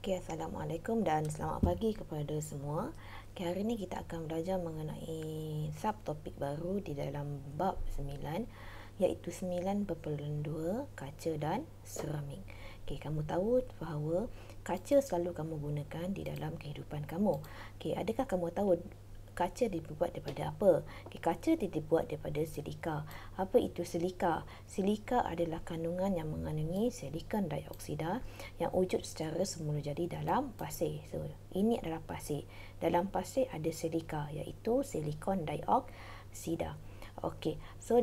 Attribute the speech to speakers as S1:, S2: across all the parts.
S1: Okey, Assalamualaikum dan selamat pagi kepada semua. Hari ini kita akan belajar mengenai subtopik baru di dalam bab 9, iaitu 9.2 kaca dan seramik. Okey, kamu tahu bahawa kaca selalu kamu gunakan di dalam kehidupan kamu. Okey, adakah kamu tahu kaca dibuat daripada apa? Kaca dibuat daripada silika. Apa itu silika? Silika adalah kandungan yang mengandungi silikon dioksida yang wujud secara semula jadi dalam pasir. So, ini adalah pasir. Dalam pasir ada silika, iaitu silikon dioksida. Okey, so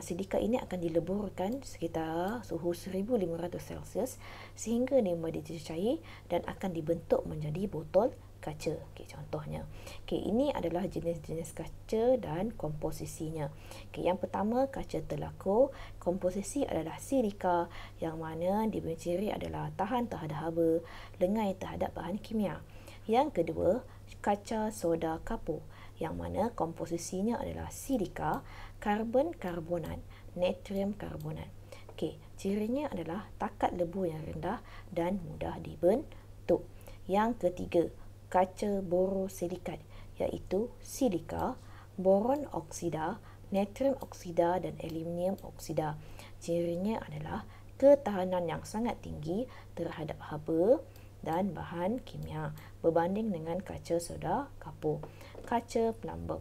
S1: silika ini akan dileburkan sekitar suhu 1500 Celsius sehingga dia menjadi cair dan akan dibentuk menjadi botol kaca. Okey, contohnya. Okey, ini adalah jenis-jenis kaca dan komposisinya. Okey, yang pertama kaca telakur. Komposisi adalah silika yang mana dia punya ciri adalah tahan terhadap haba, lengai terhadap bahan kimia. Yang kedua, kaca soda kapur yang mana komposisinya adalah silika, karbon karbonat, natrium karbonat. Okey, cirinya adalah takat lebu yang rendah dan mudah dibentuk. Yang ketiga, kaca borosilikat iaitu silika, boron oksida, natrium oksida dan aluminium oksida. Cirinya adalah ketahanan yang sangat tinggi terhadap haba dan bahan kimia berbanding dengan kaca soda kapur. Kaca pelambung.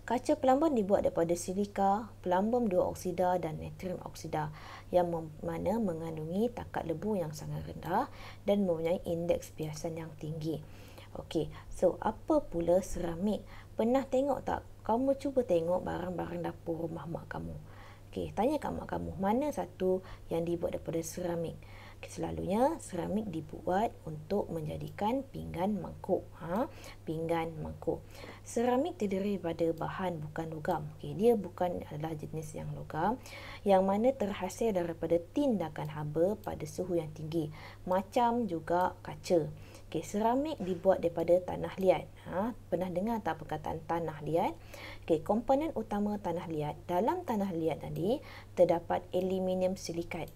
S1: Kaca pelambung dibuat daripada silika, pelambung dua oksida dan natrium oksida yang mana mengandungi takat lebu yang sangat rendah dan mempunyai indeks biasan yang tinggi. Okey, so apa pula seramik? Pernah tengok tak? Kamu cuba tengok barang-barang dapur rumah mak kamu. Okey, tanya kat mak kamu, mana satu yang dibuat daripada seramik? Selalunya seramik dibuat untuk menjadikan pinggan mangkuk. Pinggan mangkuk. Seramik terdiri daripada bahan bukan logam. Okey, dia bukan adalah jenis yang logam yang mana terhasil daripada tindakan haba pada suhu yang tinggi. Macam juga kaca. Okey, seramik dibuat daripada tanah liat. Pernah dengar tak perkataan tanah liat? Okey, komponen utama tanah liat. Dalam tanah liat tadi terdapat aluminium silikat.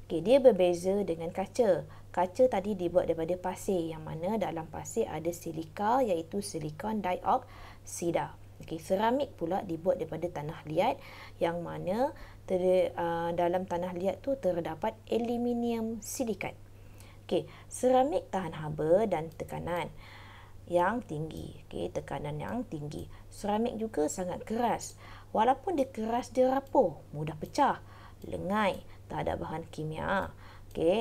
S1: Okay, dia berbeza dengan kaca. Kaca tadi dibuat daripada pasir yang mana dalam pasir ada silika iaitu silikon dioksida. Okay, seramik pula dibuat daripada tanah liat yang mana dalam tanah liat tu terdapat aluminium silikat. Okay, seramik tahan haba dan tekanan yang tinggi. Okay, tekanan yang tinggi. Seramik juga sangat keras. Walaupun dia keras, dia rapuh, mudah pecah, lengai terhadap bahan kimia,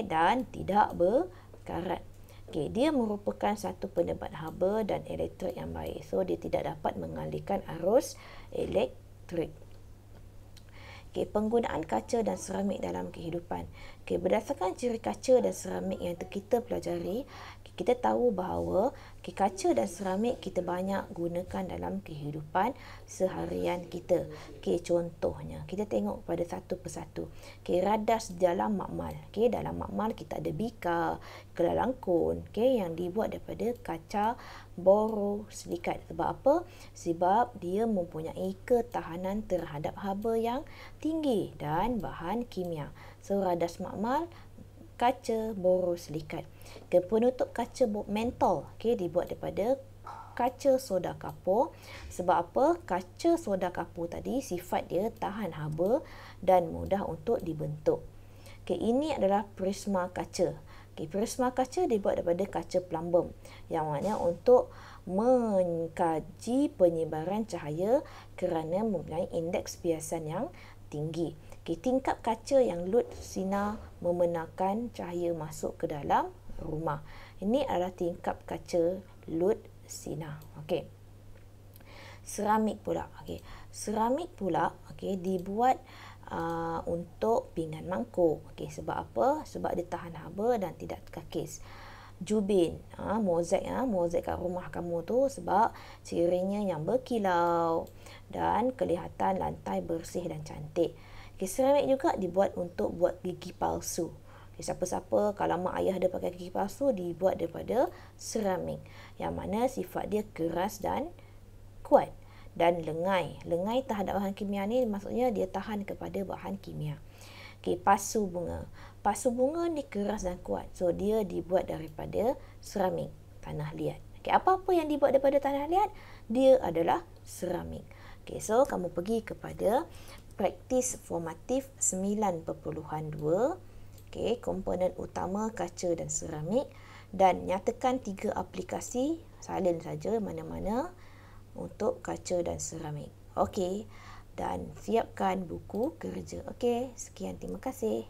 S1: dan tidak berkarat. Dia merupakan satu penebat haba dan elektrik yang baik. So, dia tidak dapat mengalihkan arus elektrik. Penggunaan kaca dan seramik dalam kehidupan. Berdasarkan ciri kaca dan seramik yang kita pelajari, kita tahu bahawa kaca dan seramik kita banyak gunakan dalam kehidupan seharian kita. Contohnya, kita tengok pada satu persatu. Radas dalam makmal. Dalam makmal kita ada bika, kelangkun, yang dibuat daripada kaca borosilikat. Sebab apa? Sebab dia mempunyai ketahanan terhadap haba yang tinggi dan bahan kimia. So, radas makmal kaca borosilikat. Penutup kaca mentol dibuat daripada kaca soda kapur. Sebab apa? Kaca soda kapur tadi sifat dia tahan haba dan mudah untuk dibentuk. Ini adalah prisma kaca. Prisma kaca dibuat daripada kaca pelambung yang mana untuk mengkaji penyebaran cahaya kerana mempunyai indeks biasan yang tinggi. Tingkap kaca yang lut sinar membenarkan cahaya masuk ke dalam rumah. Ini adalah tingkap kaca lut sinar. Seramik pula. Seramik pula dibuat untuk pinggan mangkuk. Sebab apa? Sebab dia tahan haba dan tidak terkakis. Jubin, mozaik kat rumah kamu tu sebab cirinya yang berkilau dan kelihatan lantai bersih dan cantik. Seramik juga dibuat untuk buat gigi palsu. Siapa-siapa kalau mak ayah dia pakai gigi palsu dibuat daripada seramik yang mana sifat dia keras dan kuat. Dan lengai terhadap bahan kimia ni maksudnya dia tahan kepada bahan kimia. Okey, pasu bunga. Pasu bunga ni keras dan kuat. So, dia dibuat daripada seramik, tanah liat. Okey, apa-apa yang dibuat daripada tanah liat, dia adalah seramik. Okey, so kamu pergi kepada praktis formatif 9.2. Okey, komponen utama kaca dan seramik, dan nyatakan 3 aplikasi, salin saja mana-mana untuk kaca dan seramik. Okey, dan siapkan buku kerja. Okey, sekian, terima kasih.